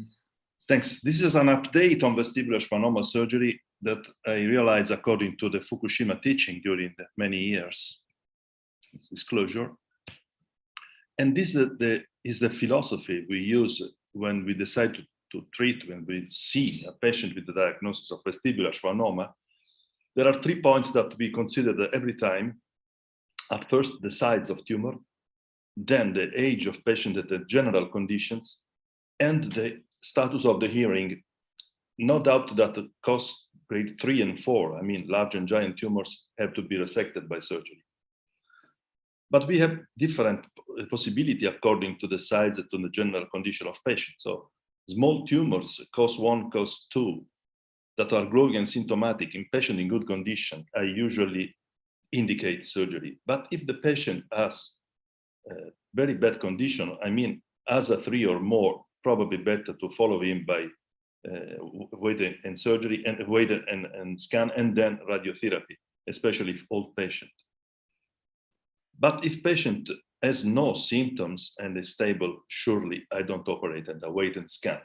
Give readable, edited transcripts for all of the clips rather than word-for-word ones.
please. Thanks. This is an update on vestibular schwannoma surgery that I realized according to the Fukushima teaching during the many years. It's disclosure. And this is the philosophy we use when we decide to treat, when we see a patient with the diagnosis of vestibular schwannoma. There are 3 points that we consider every time. At first, the size of tumor, then the age of patient and the general conditions, and the status of the hearing. No doubt that the cause grade 3 and 4, I mean, large and giant tumors have to be resected by surgery. But we have different possibility according to the size and to the general condition of patients. So small tumors, cause 1, cause 2, that are growing and symptomatic in patient in good condition, I usually indicate surgery. But if the patient has very bad condition, I mean, as a 3 or more, probably better to follow him by wait and surgery and wait and scan and then radiotherapy, especially if old patient. But if patient has no symptoms and is stable, surely I don't operate and I wait and scan.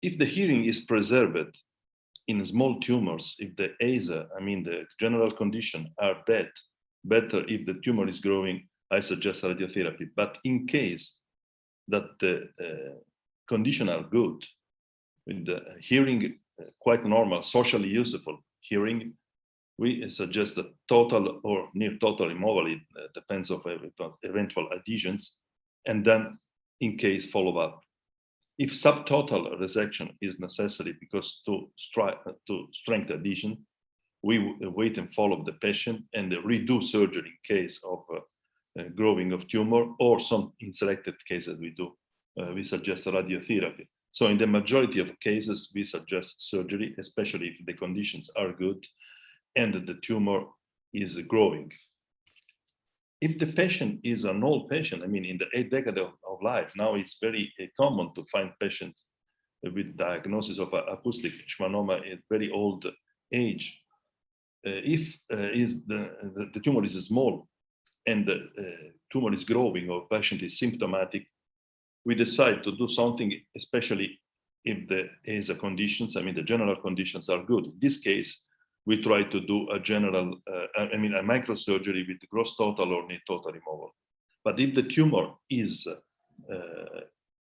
If the hearing is preserved in small tumors, if the ASA, I mean the general condition, are bad, better if the tumor is growing, I suggest radiotherapy. But in case that the condition are good, with the hearing quite normal, socially useful hearing, we suggest a total or near total removal. It depends on eventual adhesions, and then in case follow-up. If subtotal resection is necessary because to strengthen adhesion, we wait and follow the patient and redo surgery in case of growing of tumor, or some in selected cases we suggest radiotherapy. So in the majority of cases, we suggest surgery, especially if the conditions are good and the tumor is growing. If the patient is an old patient, I mean, in the 8th decade of life, now it's very common to find patients with diagnosis of acoustic schwannoma at very old age. If the tumor is small and the tumor is growing or patient is symptomatic, we decide to do something, especially if the ASA conditions, I mean, the general conditions are good. In this case, we try to do a general, a microsurgery with gross total or near total removal. But if the tumor is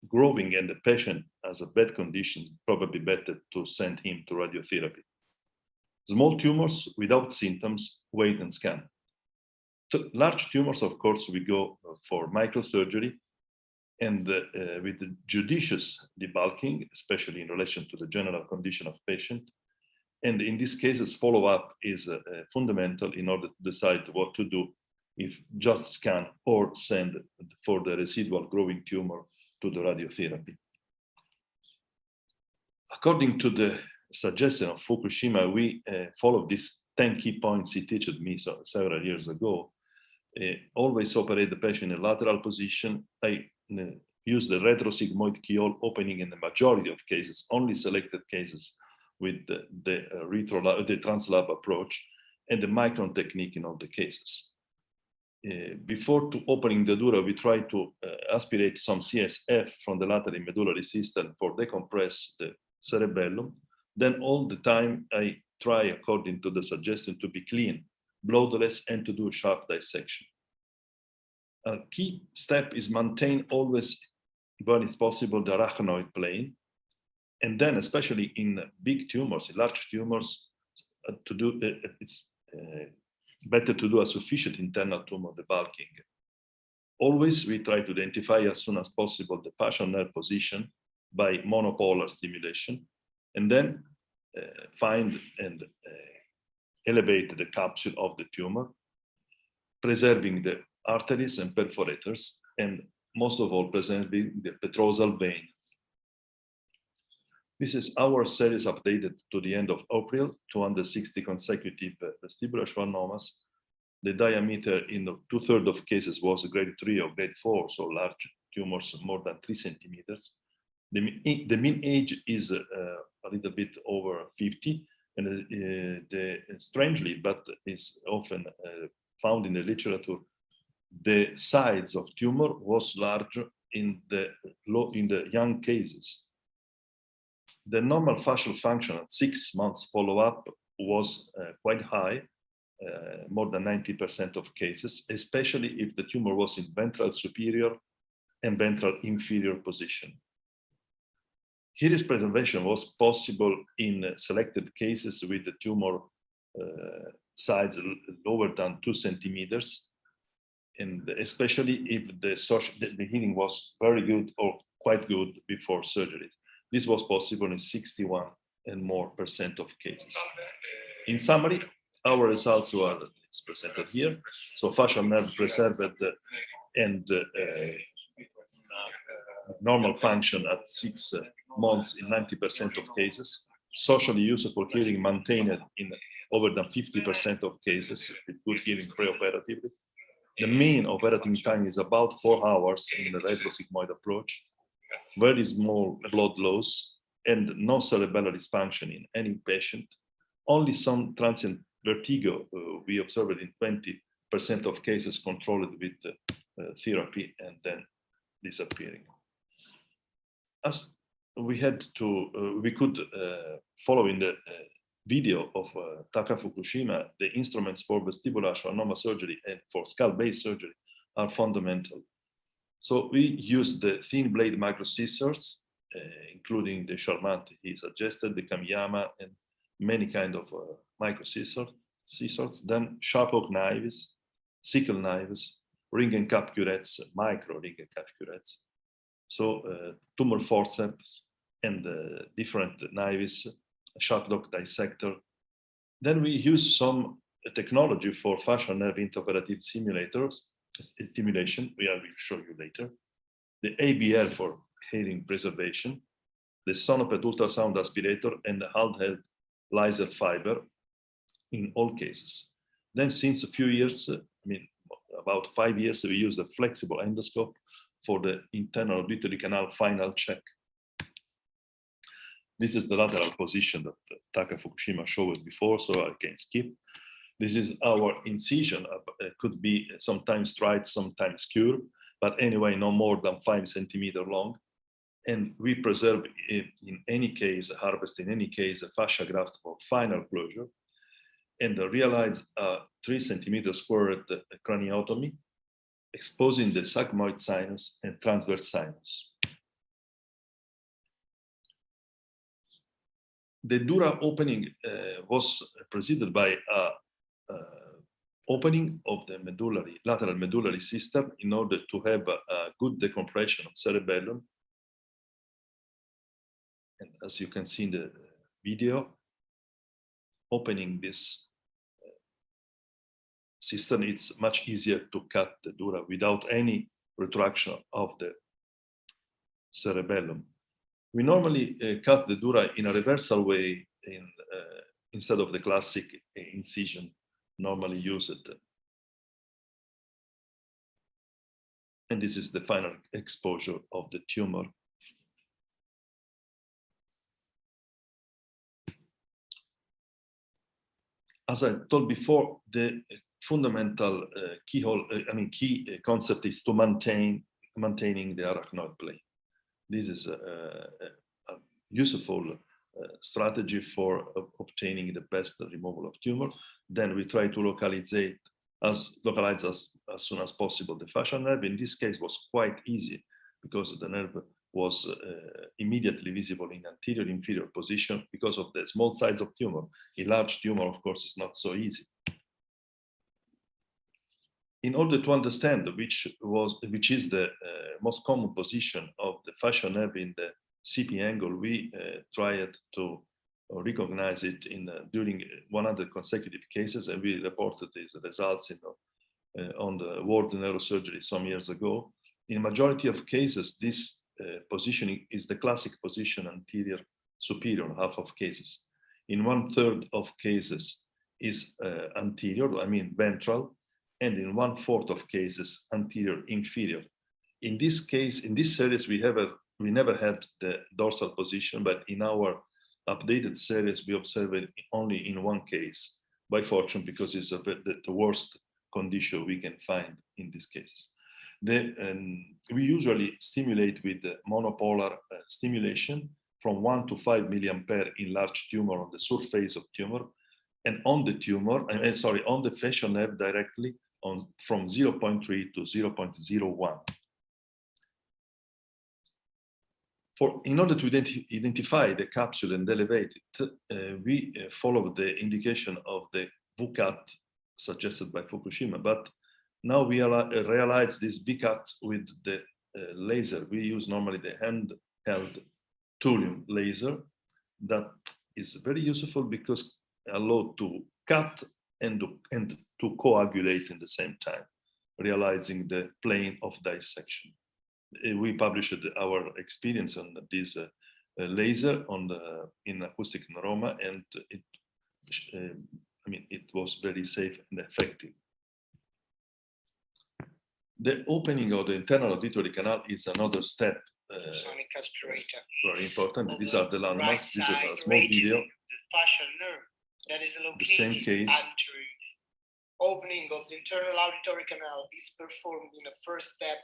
growing and the patient has a bad condition, probably better to send him to radiotherapy. Small tumors without symptoms, wait and scan. Large tumors, of course, we go for microsurgery and with the judicious debulking, especially in relation to the general condition of patient. And in these cases, follow-up is fundamental in order to decide what to do, if just scan or send for the residual growing tumor to the radiotherapy. According to the suggestion of Fukushima, we follow these 10 key points he taught me several years ago. Always operate the patient in a lateral position. I use the retrosigmoid keyhole opening in the majority of cases, only selected cases with the translab approach and the micron technique in all the cases. Before opening the dura, we try to aspirate some CSF from the lateral medullary system for decompress the cerebellum. Then all the time I try, according to the suggestion, to be clean, bloodless, and to do sharp dissection. A key step is maintain always, when it's possible, the arachnoid plane. And then, especially in big tumors, in large tumors, it's better to do a sufficient internal tumor debulking. Always, we try to identify as soon as possible the facial nerve position by monopolar stimulation, and then find and elevate the capsule of the tumor, preserving the arteries and perforators, and most of all, preserving the petrosal vein. This is our series updated to the end of April, 260 consecutive vestibular schwannomas. The diameter in 2/3 of cases was grade 3 or grade 4, so large tumors more than 3 centimeters. The mean age is a little bit over 50, and strangely, but is often found in the literature, the size of tumor was larger in the young cases, the normal facial function at 6 months follow-up was quite high, more than 90% of cases, especially if the tumor was in ventral superior and ventral inferior position. Iris preservation was possible in selected cases with the tumor size lower than 2 centimeters, and especially if the healing was very good or quite good before surgery. This was possible in 61% and more of cases. In summary, our results were presented here. So facial nerve preserved and normal function at 6 months in 90% of cases. Socially useful hearing maintained in over than 50% of cases with good hearing preoperatively. The mean operating time is about 4 hours in the retrosigmoid approach. Very small blood loss and no cerebellar dysfunction in any patient. Only some transient vertigo we observed in 20% of cases controlled with therapy and then disappearing. As we could follow in the video of Taka Fukushima, the instruments for vestibular schwannoma surgery and for skull-base surgery are fundamental. So we use the thin blade micro scissors, including the Charmant he suggested, the Kamiyama, and many kind of micro scissors, then sharp hook knives, sickle knives, ring and cap curettes, micro ring and cap curettes. So tumor forceps and different knives, sharp dog dissector. Then we use some technology for facial nerve intraoperative simulation, I will show you later. The ABL for hearing preservation, the Sonopet ultrasound aspirator, and the handheld laser fiber in all cases. Then since a few years, about 5 years, we use the flexible endoscope for the internal auditory canal final check. This is the lateral position that Taka Fukushima showed before, so I can skip. This is our incision. It could be sometimes straight, sometimes curved, but anyway, no more than 5 centimeters long. And we preserve in any case, harvest in any case, a fascia graft for final closure, and realize a 3 centimeter squared craniotomy, exposing the sigmoid sinus and transverse sinus. The dura opening was preceded by a opening of the lateral medullary system in order to have a good decompression of cerebellum. And as you can see in the video, opening this system, it's much easier to cut the dura without any retraction of the cerebellum. We normally cut the dura in a reversal way instead of the classic incision normally used. And this is the final exposure of the tumor. As I told before, the fundamental key concept is to maintaining the arachnoid plane. This is a useful strategy for obtaining the best removal of tumor. Then we try to localize as soon as possible the facial nerve. In this case, was quite easy because the nerve was immediately visible in anterior inferior position because of the small size of tumor. A large tumor, of course, is not so easy. In order to understand which is the most common position of the facial nerve in the CP angle, we tried to recognize it during 100 consecutive cases, and we reported these results on the World Neurosurgery some years ago. In majority of cases, this positioning is the classic position anterior superior in half of cases. In 1/3 of cases is anterior, ventral, and in 1/4 of cases anterior inferior. In this case, in this series, we never had the dorsal position, but in our updated series, we observed it only in one case, by fortune, because it's the worst condition we can find in these cases. We usually stimulate with the monopolar stimulation from 1 to 5 milliampere in large tumor on the surface of tumor, and on the tumor, on the facial nerve directly from 0.3 to 0.01. In order to identify the capsule and elevate it, we follow the indication of the VCAT suggested by Fukushima, but now we realize this VCAT with the laser. We use normally the handheld thulium laser that is very useful because allowed to cut and to coagulate in the same time, realizing the plane of dissection. We published our experience on this laser in acoustic neuroma, and it was very safe and effective. The opening of the internal auditory canal is another step. Sonic aspirator. Very important. These are the landmarks. This is a small video. The facial nerve that is located the same case. anterior. Opening of the internal auditory canal is performed in a first step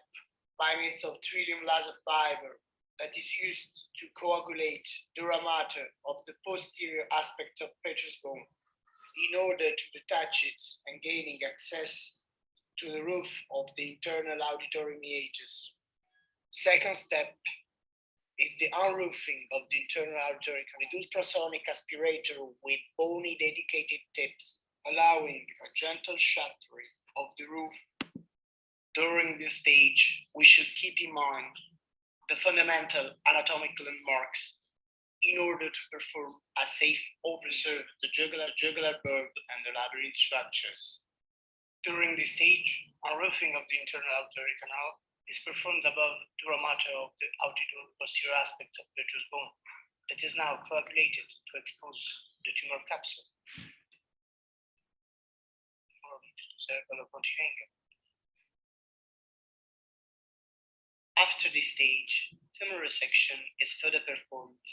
by means of thulium laser fiber that is used to coagulate dura mater of the posterior aspect of petrous bone in order to detach it and gaining access to the roof of the internal auditory meatus. Second step is the unroofing of the internal auditory canal with ultrasonic aspirator with bony dedicated tips, allowing a gentle shattering of the roof. During this stage, we should keep in mind the fundamental anatomical landmarks in order to perform a safe or preserve the jugular bulb and the labyrinth structures. During this stage, unroofing of the internal auditory canal is performed above the dura mater of the auditory posterior aspect of petrous bone that is now coagulated to expose the tumor capsule. After this stage, tumor resection is further performed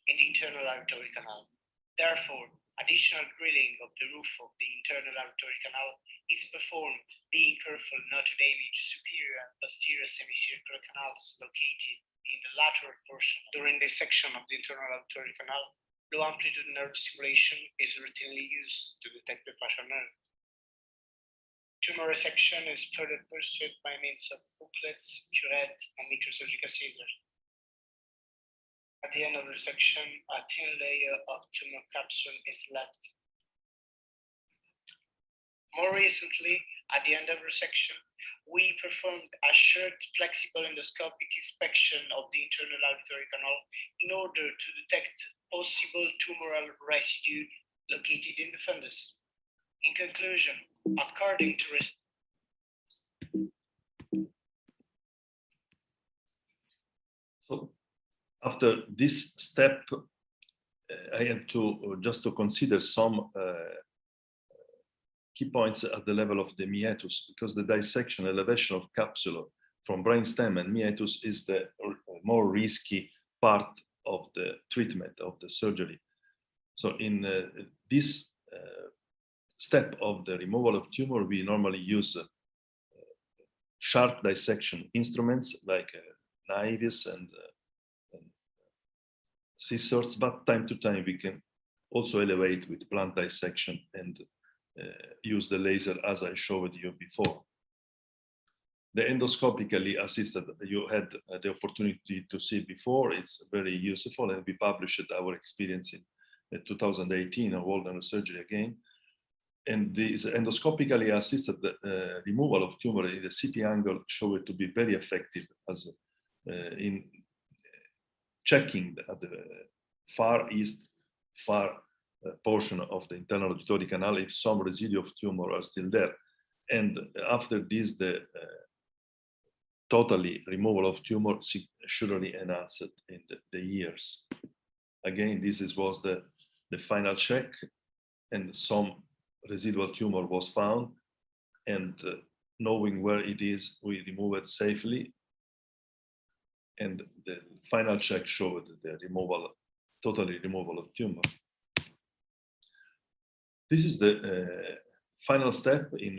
in the internal auditory canal. Therefore, additional drilling of the roof of the internal auditory canal is performed, being careful not to damage superior and posterior semicircular canals located in the lateral portion. During the section of the internal auditory canal, low amplitude nerve stimulation is routinely used to detect the facial nerve. Tumor resection is further pursued by means of booklets, curette, and microsurgical scissors. At the end of the resection, a thin layer of tumor capsule is left. More recently, at the end of resection, we performed a short flexible endoscopic inspection of the internal auditory canal in order to detect possible tumoral residue located in the fundus. In conclusion, according to after this step, I have to just to consider some key points at the level of the meatus, because the dissection elevation of capsule from brainstem and meatus is the more risky part of the treatment of the surgery. So in this step of the removal of tumor, we normally use sharp dissection instruments like knives and scissors, but time to time we can also elevate with blunt dissection and use the laser as I showed you before. The endoscopically assisted, you had the opportunity to see before, it's very useful, and we published our experience in 2018 on World Neurosurgery again. And this endoscopically assisted removal of tumor in the CT angle showed to be very effective as in checking at the far east, portion of the internal auditory canal if some residue of tumor are still there. And after this, the totally removal of tumor surely enhanced in the years. Again, this was the final check, and some residual tumor was found, and knowing where it is, we remove it safely. And the final check showed the removal, totally removal of tumor. This is the final step in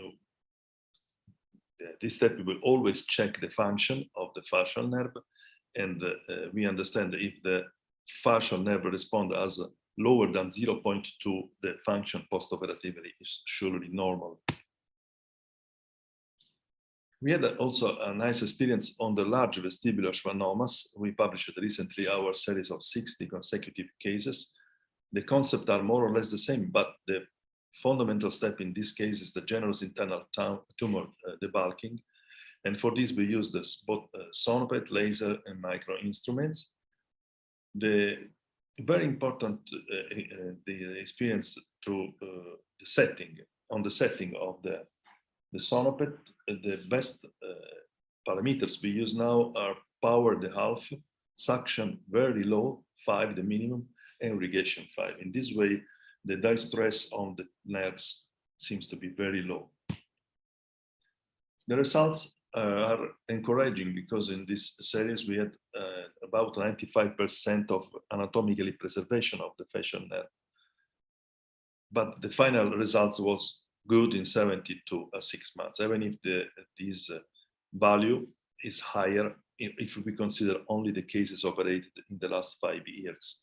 this step we will always check the function of the facial nerve, and we understand if the facial nerve responds as lower than 0.2, the function postoperatively is surely normal. We had also a nice experience on the large vestibular schwannomas. We published recently our series of 60 consecutive cases. The concepts are more or less the same, but the fundamental step in this case is the generous internal tumor debulking. And for this, we use both sonopet, laser, and micro instruments. The very important the experience to the setting of the sonopet. The best parameters we use now are power the half, suction very low, 5 the minimum, and irrigation 5. In this way, the distress on the nerves seems to be very low. The results are encouraging because in this series we had about 95% of anatomically preservation of the facial nerve. But the final result was good in 72 at 6 months, even if this value is higher if we consider only the cases operated in the last 5 years.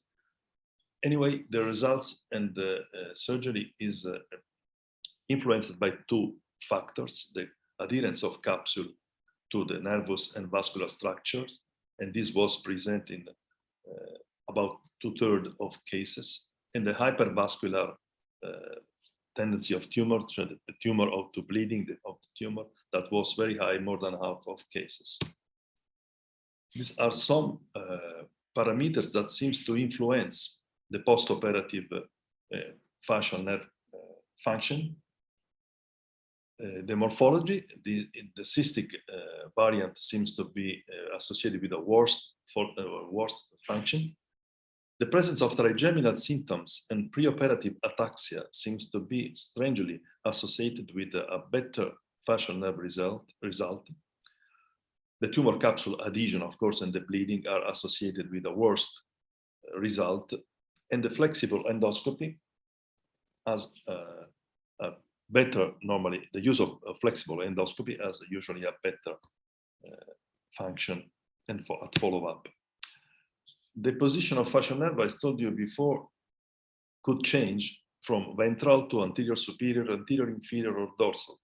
Anyway, the results and the surgery is influenced by 2 factors: the adherence of capsule to the nervous and vascular structures, and this was present in about 2/3 of cases, and the hypervascular tendency of tumor, so the tumor to bleeding of the tumor, that was very high, more than half of cases. These are some parameters that seems to influence the postoperative facial nerve function. The morphology, the cystic variant seems to be associated with a worse function. The presence of trigeminal symptoms and preoperative ataxia seems to be strangely associated with a better facial nerve result. The tumor capsule adhesion, of course, and the bleeding are associated with a worse result. And the flexible endoscopy has a better, normally, the use of flexible endoscopy has usually a better function and at follow-up. The position of facial nerve, as I told you before, could change from ventral to anterior superior, anterior inferior, or dorsal.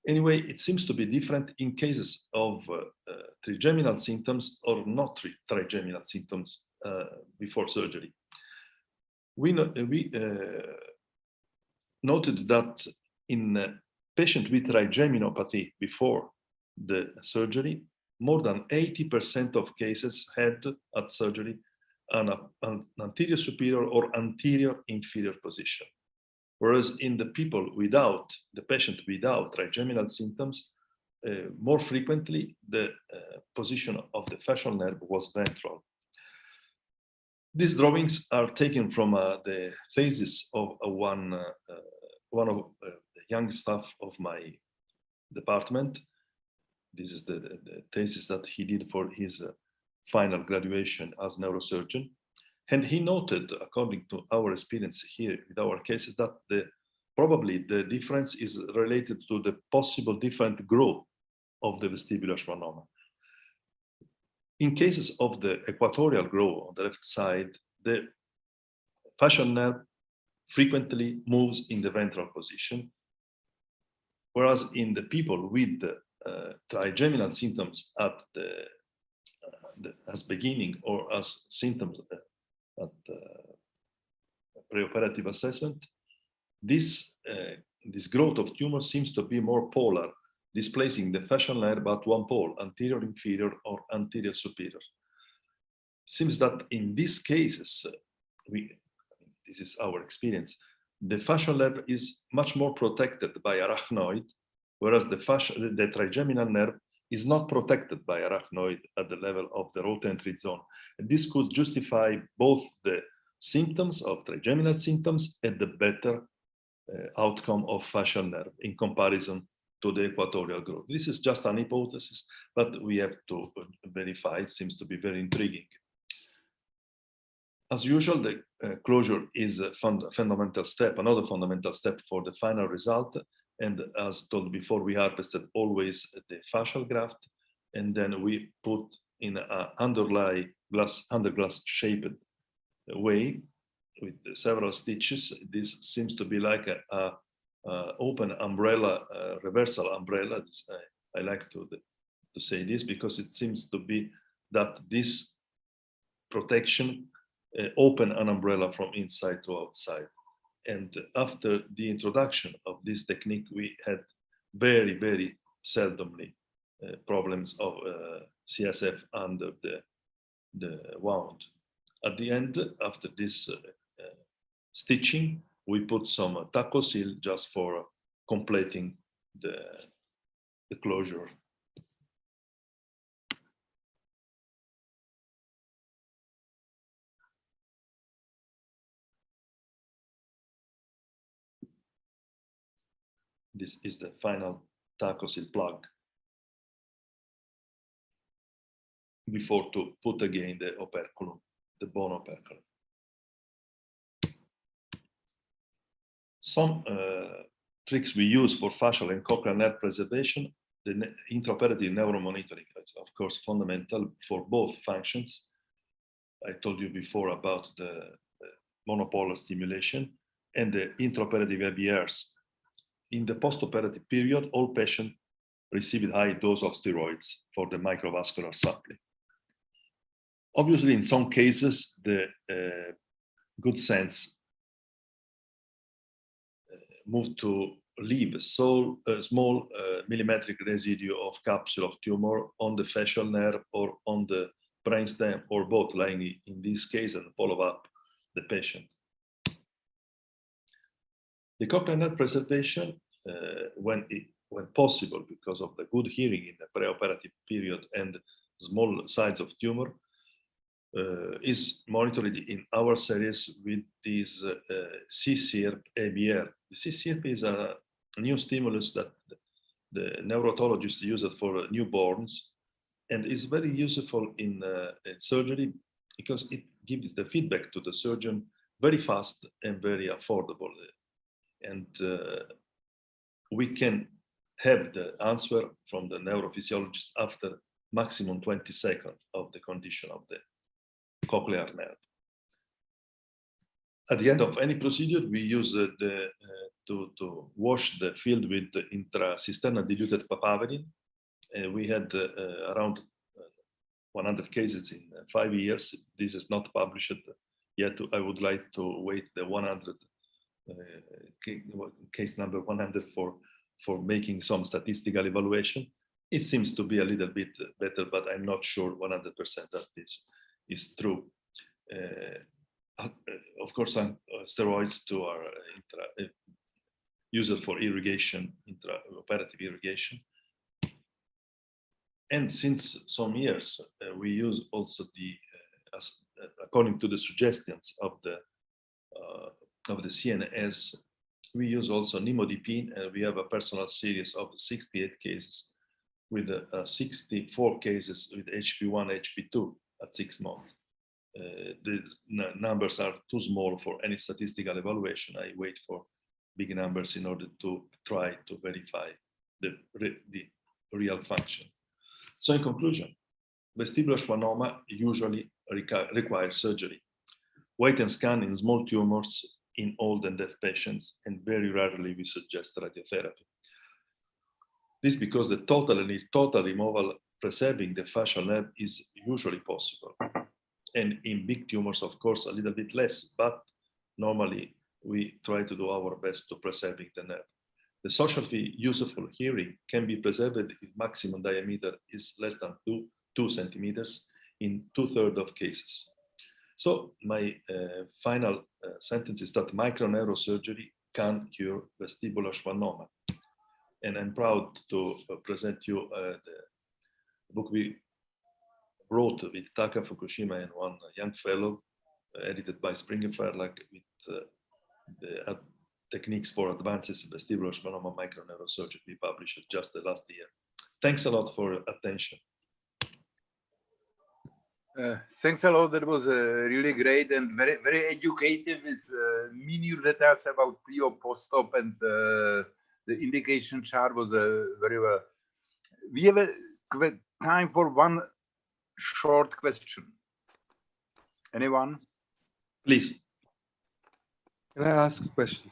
Anyway, it seems to be different in cases of trigeminal symptoms or not trigeminal symptoms before surgery. We noted that in patients with trigeminopathy before the surgery, more than 80% of cases had at surgery an anterior superior or anterior inferior position. Whereas in the patient without trigeminal symptoms, more frequently the position of the facial nerve was ventral. These drawings are taken from the thesis of one of the young staff of my department. This is the thesis that he did for his final graduation as neurosurgeon. And he noted, according to our experience here with our cases, that probably the difference is related to the possible different growth of the vestibular schwannoma. In cases of the equatorial growth on the left side, the facial nerve frequently moves in the ventral position, whereas in the people with the trigeminal symptoms at as beginning or as symptoms at preoperative assessment, this growth of tumor seems to be more polar, displacing the facial nerve at one pole, anterior inferior or anterior superior. Seems that in these cases, this is our experience, the facial nerve is much more protected by arachnoid, whereas the trigeminal nerve is not protected by arachnoid at the level of the root entry zone. And this could justify both the symptoms of trigeminal symptoms and the better outcome of facial nerve in comparison to the equatorial growth. This is just an hypothesis, but we have to verify. It seems to be very intriguing. As usual, the closure is a fundamental step, another fundamental step for the final result. And as told before, we harvested always the fascial graft, and then we put in an underglass shaped way with several stitches. This seems to be like a open umbrella, reversal umbrella. I like to say this because it seems to be that this protection open an umbrella from inside to outside. And after the introduction of this technique, we had very, very seldomly problems of CSF under the wound. At the end, after this stitching, we put some taco seal just for completing the closure. This is the final taco seal plug before to put again the operculum, the bone operculum. Some tricks we use for fascial and cochlear nerve preservation. The intraoperative neuromonitoring is, of course, fundamental for both functions. I told you before about the monopolar stimulation and the intraoperative ABRs. In the postoperative period, all patients received high dose of steroids for the microvascular sampling. Obviously, in some cases, the good sense moved to leave a small millimetric residue of capsule of tumor on the facial nerve or on the brainstem, or both, lying in this case and follow up the patient. The cochlear nerve preservation, when possible, because of the good hearing in the preoperative period and small size of tumor, is monitored in our series with this CCIRP ABR. The CCIRP is a new stimulus that the neurotologists use it for newborns, and is very useful in surgery because it gives the feedback to the surgeon very fast and very affordable. And we can have the answer from the neurophysiologist after maximum 20 seconds of the condition of the cochlear nerve. At the end of any procedure, we use to wash the field with the intracisterna diluted papaverine. We had around 100 cases in 5 years. This is not published yet. I would like to wait the 100 case number 100 for making some statistical evaluation. It seems to be a little bit better, but I'm not sure 100% that this is true. Of course, steroids too are used for irrigation, intraoperative irrigation. And since some years, we use also according to the suggestions of the CNS, we use also nimodipine, and we have a personal series of 68 cases with 64 cases with HP1, HP2 at 6 months. These numbers are too small for any statistical evaluation. I wait for big numbers in order to try to verify the real function. So in conclusion, vestibular schwannoma usually requires surgery. Wait and scan in small tumors in old and deaf patients, and very rarely we suggest radiotherapy. This because the total removal preserving the facial nerve is usually possible. And in big tumors, of course, a little bit less, but normally we try to do our best to preserving the nerve. The socially useful hearing can be preserved if maximum diameter is less than 2 centimeters in 2/3 of cases. So my final sentence is that microneurosurgery can cure vestibular schwannoma. And I'm proud to present you the book we wrote with Taka Fukushima and one young fellow, edited by Springer Verlag, with the techniques for advances in vestibular schwannoma microneurosurgery we published just the last year. Thanks a lot for attention. Thanks a lot. That was really great and very, very educative with minute details about pre or post-op and the indication chart was very well. We have time for one short question. Anyone? Please. Can I ask a question?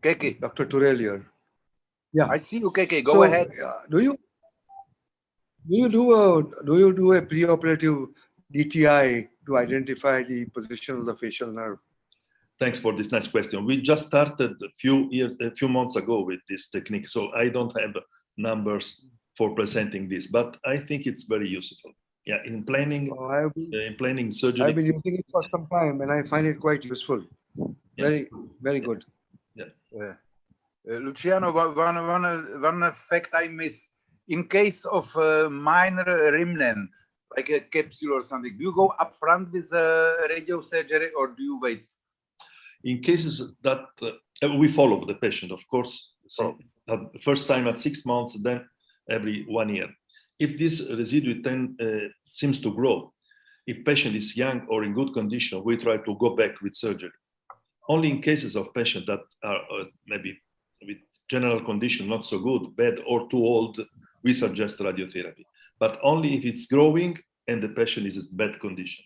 Keke. Dr. Turel here. Yeah. I see you, Keke. Go So, ahead. Do you do a preoperative DTI to identify the position of the facial nerve? Thanks for this nice question. We just started a few months ago with this technique, so I don't have numbers for presenting this, but I think it's very useful. Yeah, in planning surgery. I've been using it for some time, and I find it quite useful. Yeah. Very good. Yeah. Luciano, one fact I miss. In case of minor remnant, like a capsule or something, do you go up front with radio surgery or do you wait? In cases that we follow the patient, of course, first time at 6 months, then every 1 year. If this residue seems to grow, if patient is young or in good condition, we try to go back with surgery. Only in cases of patients that are maybe with general condition not so good, bad or too old, we suggest radiotherapy. But only if it's growing and the patient is in bad condition.